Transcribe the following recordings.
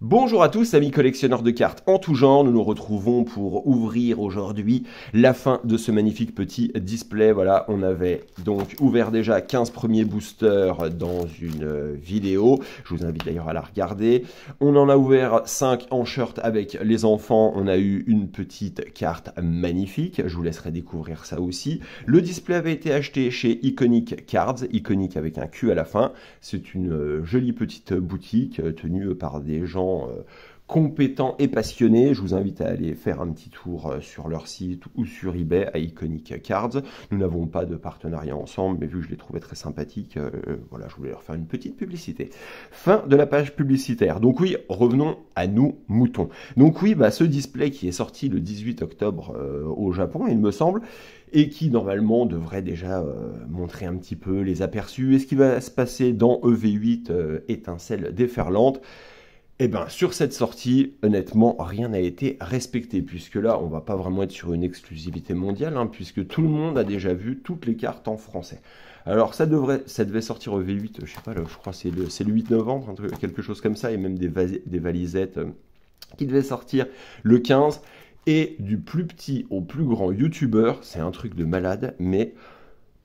Bonjour à tous amis collectionneurs de cartes en tout genre, nous nous retrouvons pour ouvrir aujourd'hui la fin de ce magnifique petit display. Voilà, on avait donc ouvert déjà 15 premiers boosters dans une vidéo, je vous invite d'ailleurs à la regarder. On en a ouvert 5 en short avec les enfants, on a eu une petite carte magnifique, je vous laisserai découvrir ça aussi. Le display avait été acheté chez Iconic Cards, Iconic avec un Q à la fin. C'est une jolie petite boutique tenue par des gens compétents et passionnés. Je vous invite à aller faire un petit tour sur leur site ou sur eBay à Iconic Cards. Nous n'avons pas de partenariat ensemble, mais vu que je les trouvais très sympathiques, voilà, je voulais leur faire une petite publicité. Fin de la page publicitaire. Donc oui, revenons à nous, moutons. Donc oui, ce display qui est sorti le 18 octobre au Japon, il me semble, et qui normalement devrait déjà montrer un petit peu les aperçus et ce qui va se passer dans EV8 étincelle déferlante. Eh bien, sur cette sortie, honnêtement, rien n'a été respecté, puisque là, on va pas vraiment être sur une exclusivité mondiale, puisque tout le monde a déjà vu toutes les cartes en français. Alors, ça devait sortir au V8, je sais pas, là, je crois que c'est le 8 novembre, quelque chose comme ça, et même des valisettes qui devaient sortir le 15. Et du plus petit au plus grand youtubeur, c'est un truc de malade, mais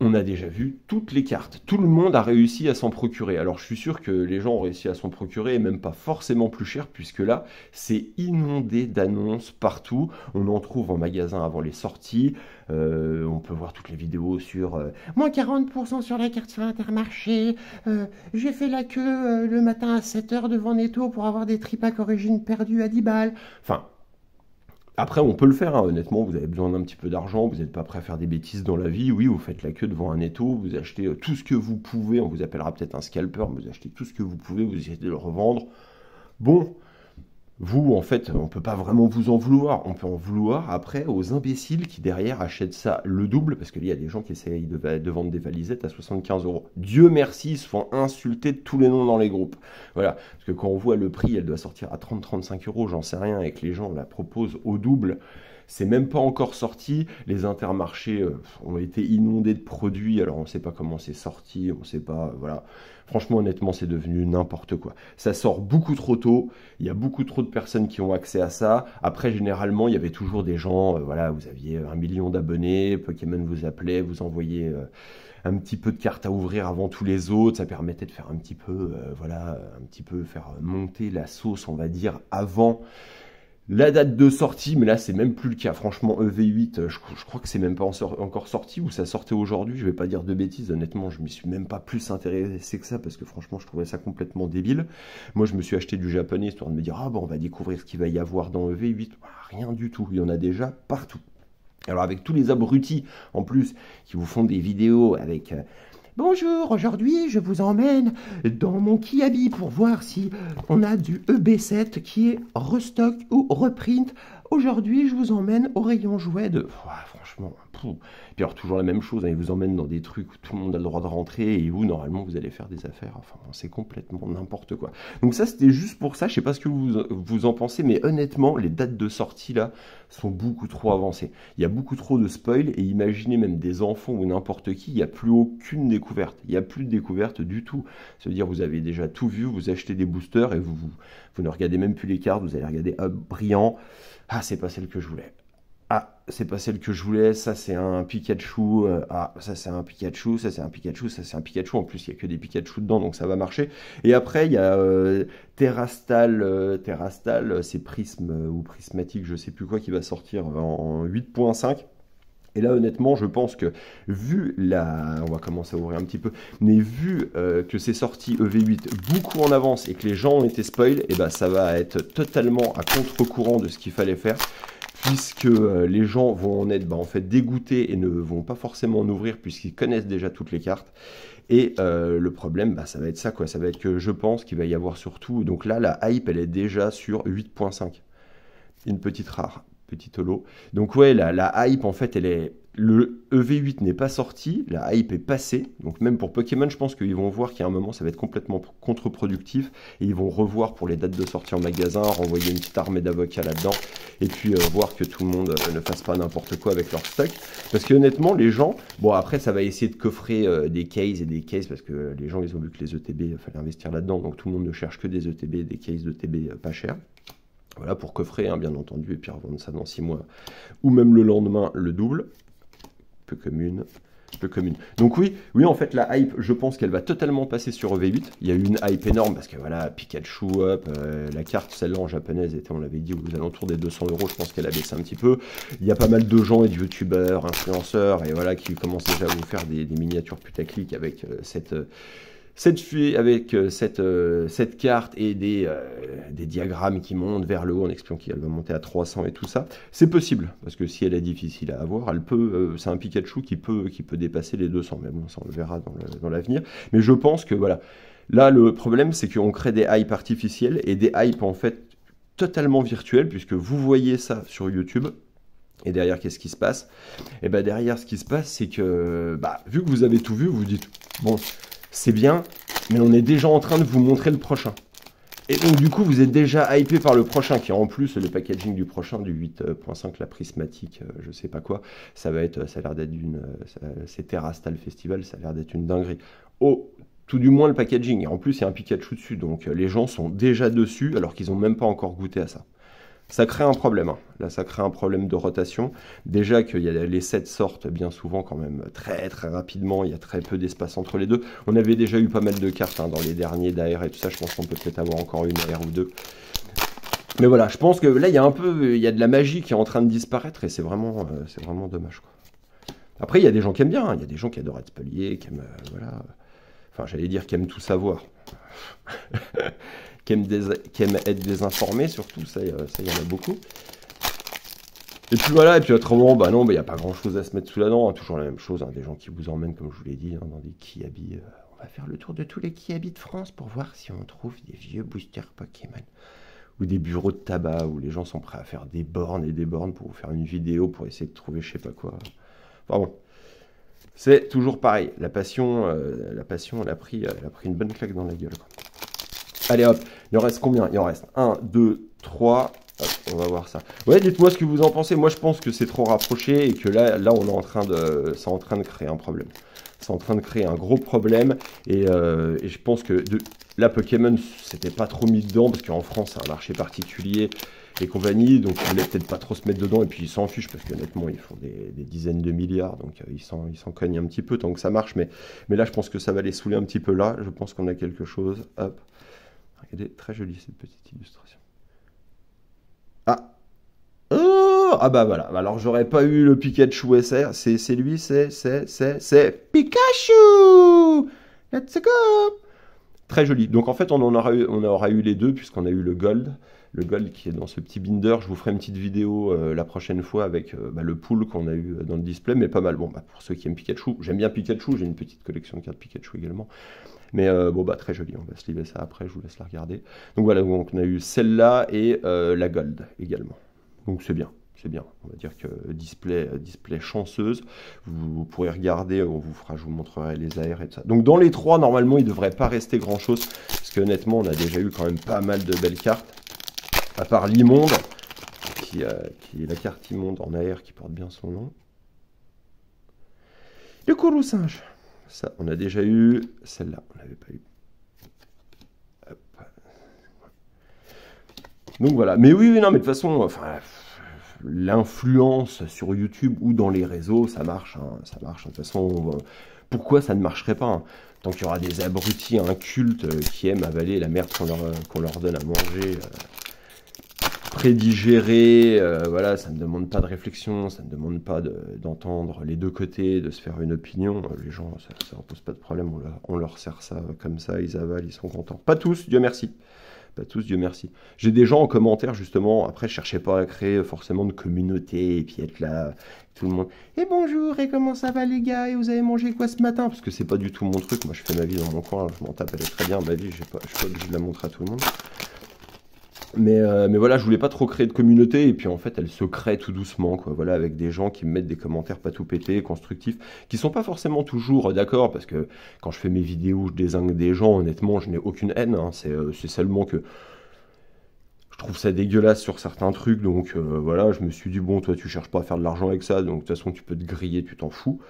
on a déjà vu toutes les cartes. Tout le monde a réussi à s'en procurer. Alors je suis sûr que les gens ont réussi à s'en procurer, et même pas forcément plus cher, puisque là, c'est inondé d'annonces partout. On en trouve en magasin avant les sorties. On peut voir toutes les vidéos sur moins 40% sur la carte sur Intermarché. J'ai fait la queue le matin à 7 h devant Netto pour avoir des tripacks origine perdue à 10 balles. Enfin, après, on peut le faire, honnêtement, vous avez besoin d'un petit peu d'argent, vous n'êtes pas prêt à faire des bêtises dans la vie, oui, vous faites la queue devant un étau, vous achetez tout ce que vous pouvez, on vous appellera peut-être un scalper, mais vous achetez tout ce que vous pouvez, vous essayez de le revendre. Bon, vous, en fait, on ne peut pas vraiment vous en vouloir. On peut en vouloir après aux imbéciles qui derrière achètent ça le double, parce qu'il y a des gens qui essayent de vendre des valisettes à 75 €. Dieu merci, ils se font insulter de tous les noms dans les groupes. Voilà, parce que quand on voit le prix, elle doit sortir à 30-35 €, j'en sais rien, et que les gens la proposent au double. C'est même pas encore sorti, les intermarchés ont été inondés de produits, alors on ne sait pas comment c'est sorti, on ne sait pas, voilà. Franchement, honnêtement, c'est devenu n'importe quoi. Ça sort beaucoup trop tôt, il y a beaucoup trop de personnes qui ont accès à ça. Après, généralement, il y avait toujours des gens, voilà, vous aviez 1 million d'abonnés, Pokémon vous appelait, vous envoyait un petit peu de cartes à ouvrir avant tous les autres, ça permettait de faire un petit peu, voilà, un petit peu faire monter la sauce, on va dire, avant la date de sortie, mais là c'est même plus le cas. Franchement, EV8, je crois que c'est même pas encore sorti, ou ça sortait aujourd'hui, je vais pas dire de bêtises, honnêtement, je m'y suis même pas plus intéressé que ça, parce que franchement, je trouvais ça complètement débile. Moi, je me suis acheté du japonais, histoire de me dire, ah bon, on va découvrir ce qu'il va y avoir dans EV8. Rien du tout, il y en a déjà partout. Alors avec tous les abrutis, en plus, qui vous font des vidéos avec... Bonjour, aujourd'hui je vous emmène dans mon Kiabi pour voir si on a du EB7 qui est restock ou reprint. Aujourd'hui je vous emmène au rayon jouet de... franchement, puis alors toujours la même chose, ils vous emmènent dans des trucs où tout le monde a le droit de rentrer et où normalement vous allez faire des affaires. Enfin, c'est complètement n'importe quoi. Donc ça c'était juste pour ça, je sais pas ce que vous en pensez, mais honnêtement les dates de sortie là sont beaucoup trop avancées. Il y a beaucoup trop de spoil, et imaginez même des enfants ou n'importe qui, il n'y a plus aucune découverte. Il n'y a plus de découverte du tout. Ça veut dire que vous avez déjà tout vu, vous achetez des boosters et vous ne regardez même plus les cartes, vous allez regarder brillant. Ah, c'est pas celle que je voulais. Ah, c'est pas celle que je voulais, ça c'est un Pikachu, ça c'est un Pikachu, ça c'est un Pikachu, ça c'est un Pikachu, en plus il n'y a que des Pikachu dedans, donc ça va marcher. Et après il y a Terrastal, c'est Prisme ou Prismatique, je sais plus quoi, qui va sortir en 8.5. Et là, honnêtement, je pense que, on va commencer à ouvrir un petit peu, mais vu que c'est sorti EV8 beaucoup en avance et que les gens ont été spoil, et ben ça va être totalement à contre-courant de ce qu'il fallait faire, puisque les gens vont en être en fait dégoûtés et ne vont pas forcément en ouvrir puisqu'ils connaissent déjà toutes les cartes. Et le problème, ça va être ça, quoi. Ça va être que je pense qu'il va y avoir surtout... Donc là, la hype, elle est déjà sur 8.5. Une petite rare. Petit holo. Donc ouais, la hype, en fait, elle est... Le EV8 n'est pas sorti, la hype est passée. Donc même pour Pokémon, je pense qu'ils vont voir qu'à un moment, ça va être complètement contre-productif. Et ils vont revoir pour les dates de sortie en magasin, renvoyer une petite armée d'avocats là-dedans. Et puis voir que tout le monde ne fasse pas n'importe quoi avec leur stock. Parce que honnêtement, les gens... Bon, après, ça va essayer de coffrer des cases et des cases. Parce que les gens, ils ont vu que les ETB, il fallait investir là-dedans. Donc tout le monde ne cherche que des ETB, des cases d'ETB pas chers. Voilà, pour coffrer, hein, bien entendu. Et puis revendre ça dans 6 mois. Ou même le lendemain, le double. Peu commune. Donc oui, en fait, la hype, je pense qu'elle va totalement passer sur EV8. Il y a eu une hype énorme parce que voilà, Pikachu up, la carte, celle-là en japonaise était, on l'avait dit, aux alentours des 200 €. Je pense qu'elle a baissé un petit peu. Il y a pas mal de gens et de youtubeurs, influenceurs, et voilà, qui commencent déjà à vous faire des miniatures putaclic avec cette carte et des diagrammes qui montent vers le haut en expliquant qu'elle va monter à 300 et tout ça. C'est possible, parce que si elle est difficile à avoir, elle peut, c'est un Pikachu qui peut dépasser les 200, mais bon, ça on le verra dans l'avenir. Mais je pense que voilà, là le problème c'est qu'on crée des hypes artificielles et des hypes en fait totalement virtuelles, puisque vous voyez ça sur YouTube. Et derrière, qu'est-ce qui se passe? Et bien derrière, ce qui se passe, c'est que, vu que vous avez tout vu, vous vous dites, bon, c'est bien, mais on est déjà en train de vous montrer le prochain. Et donc du coup, vous êtes déjà hypé par le prochain, qui en plus, le packaging du prochain, du 8.5, la prismatique, je sais pas quoi, ça a l'air d'être c'est Terrastal Festival, ça a l'air d'être une dinguerie. Oh, tout du moins le packaging, et en plus, il y a un Pikachu dessus, donc les gens sont déjà dessus, alors qu'ils n'ont même pas encore goûté à ça. Ça crée un problème, hein. Là ça crée un problème de rotation. Déjà que les sets sortent bien souvent quand même très très rapidement, il y a très peu d'espace entre les deux. On avait déjà eu pas mal de cartes dans les derniers d'AR et tout ça, je pense qu'on peut peut-être avoir encore une AR ou deux. Mais voilà, je pense que là il y a de la magie qui est en train de disparaître et c'est vraiment dommage, quoi. Après il y a des gens qui aiment bien, hein. Il y a des gens qui adorent être spoliés, qui aiment, voilà... Enfin j'allais dire qui aiment tout savoir. Qui aiment être désinformés, surtout, ça y en a beaucoup. Et puis voilà, et puis autrement, non, il n'y a pas grand chose à se mettre sous la dent, hein, toujours la même chose, hein, des gens qui vous emmènent, comme je vous l'ai dit, hein, dans des Kiabi. On va faire le tour de tous les Kiabi de France pour voir si on trouve des vieux boosters Pokémon. Ou des bureaux de tabac où les gens sont prêts à faire des bornes et des bornes pour vous faire une vidéo pour essayer de trouver je sais pas quoi. Enfin bon. C'est toujours pareil, la passion, elle a pris une bonne claque dans la gueule, quoi. Allez hop, il en reste combien? Il en reste 1, 2, 3, hop, on va voir ça. Ouais, dites-moi ce que vous en pensez. Moi je pense que c'est trop rapproché et que là on est c'est en train de créer un problème. C'est en train de créer un gros problème et je pense que là Pokémon c'était pas trop mis dedans parce qu'en France c'est un marché particulier et compagnie, donc ils voulaient peut-être pas trop se mettre dedans et puis ils s'en fichent parce qu'honnêtement ils font des dizaines de milliards, donc ils s'en cognent un petit peu tant que ça marche, mais là je pense que ça va les saouler un petit peu là, je pense qu'on a quelque chose, hop. Regardez, très jolie cette petite illustration. Ah! Oh! Ah bah voilà, alors j'aurais pas eu le Pikachu SR, c'est lui, c'est Pikachu! Let's go! Très joli. Donc en fait on aura eu les deux puisqu'on a eu le Gold qui est dans ce petit binder. Je vous ferai une petite vidéo la prochaine fois avec le pool qu'on a eu dans le display, mais pas mal. Bon, pour ceux qui aiment Pikachu, j'aime bien Pikachu, j'ai une petite collection de cartes Pikachu également. Mais très joli, on va se livrer ça après, je vous laisse la regarder. Donc voilà, donc on a eu celle-là et la Gold également. Donc c'est bien. C'est bien, on va dire que display chanceuse, vous pourrez regarder, je vous montrerai les AR et tout ça. Donc dans les trois, normalement, il ne devrait pas rester grand chose, parce que honnêtement, on a déjà eu quand même pas mal de belles cartes, à part l'Immonde, qui est la carte Immonde en AR qui porte bien son nom. Le Kourou singe, ça on a déjà eu, celle-là on n'avait pas eu. Hop. Donc voilà, mais oui, non, mais de toute façon, enfin... L'influence sur YouTube ou dans les réseaux, ça marche, hein, ça marche. De toute façon, pourquoi ça ne marcherait pas, hein? Tant qu'il y aura des abrutis incultes qui aiment avaler la merde qu'on leur donne à manger, prédigérée, voilà, ça ne demande pas de réflexion, ça ne demande pas d'entendre les deux côtés, de se faire une opinion. Les gens, ça ne pose pas de problème, on leur sert ça comme ça, ils avalent, ils sont contents. Pas tous, Dieu merci. Pas tous, Dieu merci. J'ai des gens en commentaire, justement, après, je cherchais pas à créer forcément de communauté, et puis être là, tout le monde. Et bonjour, et comment ça va les gars, et vous avez mangé quoi ce matin? Parce que c'est pas du tout mon truc, moi je fais ma vie dans mon coin, je m'en tape, elle est très bien, ma vie, je suis pas obligé de la montrer à tout le monde. Mais voilà, je voulais pas trop créer de communauté, et puis en fait, elle se crée tout doucement, quoi. Voilà, avec des gens qui me mettent des commentaires pas tout pétés, constructifs, qui sont pas forcément toujours d'accord, parce que quand je fais mes vidéos, je dézingue des gens, honnêtement, je n'ai aucune haine, hein. C'est seulement que je trouve ça dégueulasse sur certains trucs, donc voilà, je me suis dit, bon, toi, tu cherches pas à faire de l'argent avec ça, donc de toute façon, tu peux te griller, tu t'en fous.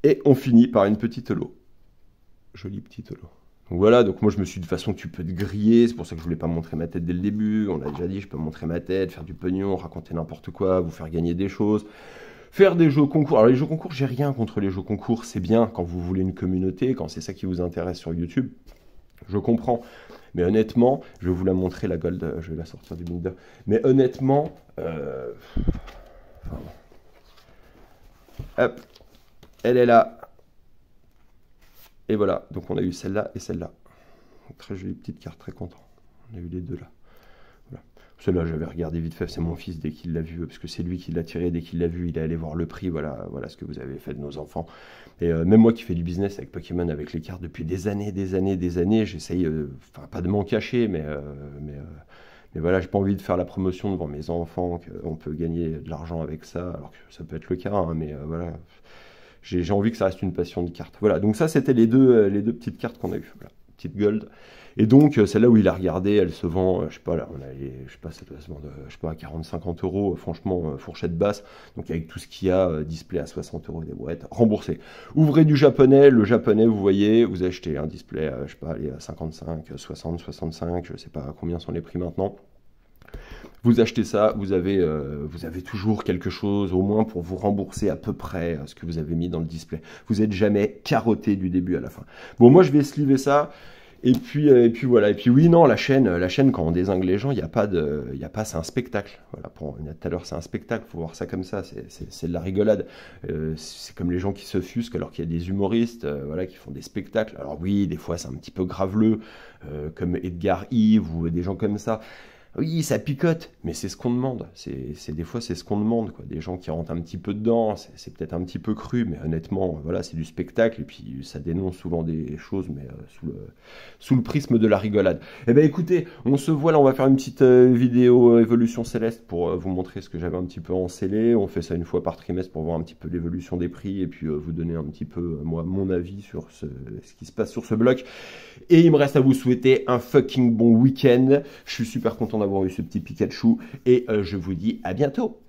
Et on finit par une petite holo. Jolie petite holo. Donc voilà, donc moi je me suis dit de toute façon tu peux te griller, c'est pour ça que je voulais pas montrer ma tête dès le début, on l'a déjà dit, je peux montrer ma tête, faire du pognon, raconter n'importe quoi, vous faire gagner des choses, faire des jeux concours. Alors les jeux concours, j'ai rien contre les jeux concours, c'est bien quand vous voulez une communauté, quand c'est ça qui vous intéresse sur YouTube, je comprends. Mais honnêtement, je vais vous la montrer la gold, je vais la sortir du Binder. Mais honnêtement, enfin, hop, elle est là. Et voilà, donc on a eu celle-là et celle-là. Très jolie petite carte, très content. On a eu les deux là. Voilà. Celle-là, j'avais regardé vite fait, c'est mon fils dès qu'il l'a vu, parce que c'est lui qui l'a tiré, dès qu'il l'a vu, il est allé voir le prix, voilà, voilà ce que vous avez fait de nos enfants. Et même moi qui fais du business avec Pokémon, avec les cartes depuis des années, j'essaye, enfin pas de m'en cacher, mais voilà, j'ai pas envie de faire la promotion devant mes enfants, qu'on peut gagner de l'argent avec ça, alors que ça peut être le cas, hein, mais voilà. J'ai envie que ça reste une passion de cartes. Voilà, donc ça c'était les deux petites cartes qu'on a eues. Voilà, petite gold. Et donc celle-là où il a regardé, elle se vend, je sais pas, là, je sais pas, ça doit se vendre, je sais pas, à 40-50 euros, franchement, fourchette basse. Donc avec tout ce qu'il y a, display à 60 euros des boîtes, remboursé. Ouvrez du japonais, le japonais, vous voyez, vous achetez un display, je sais pas, allez, à 55, 60, 65, je sais pas combien sont les prix maintenant. Vous achetez ça, vous avez toujours quelque chose au moins pour vous rembourser à peu près ce que vous avez mis dans le display. Vous n'êtes jamais carotté du début à la fin. Bon, moi je vais sliver ça. Et puis voilà. Et puis oui, non, la chaîne quand on dézingue les gens, il n'y a pas, c'est un spectacle. Voilà, pour tout à l'heure, c'est un spectacle. Faut voir ça comme ça. C'est de la rigolade. C'est comme les gens qui s'offusquent alors qu'il y a des humoristes, voilà, qui font des spectacles. Alors oui, des fois c'est un petit peu graveleux, comme Edgar Yves ou des gens comme ça. Oui, ça picote, mais c'est ce qu'on demande. Des fois, c'est ce qu'on demande, quoi. Des gens qui rentrent un petit peu dedans, c'est peut-être un petit peu cru, mais honnêtement, voilà, c'est du spectacle, et puis ça dénonce souvent des choses, mais sous le prisme de la rigolade. Eh bien, écoutez, on se voit là, on va faire une petite vidéo Évolution Céleste pour vous montrer ce que j'avais un petit peu encellé. On fait ça une fois par trimestre pour voir un petit peu l'évolution des prix, et puis vous donner un petit peu, moi, mon avis sur ce qui se passe sur ce bloc. Et il me reste à vous souhaiter un fucking bon week-end. Je suis super content d'avoir eu ce petit Pikachu et je vous dis à bientôt.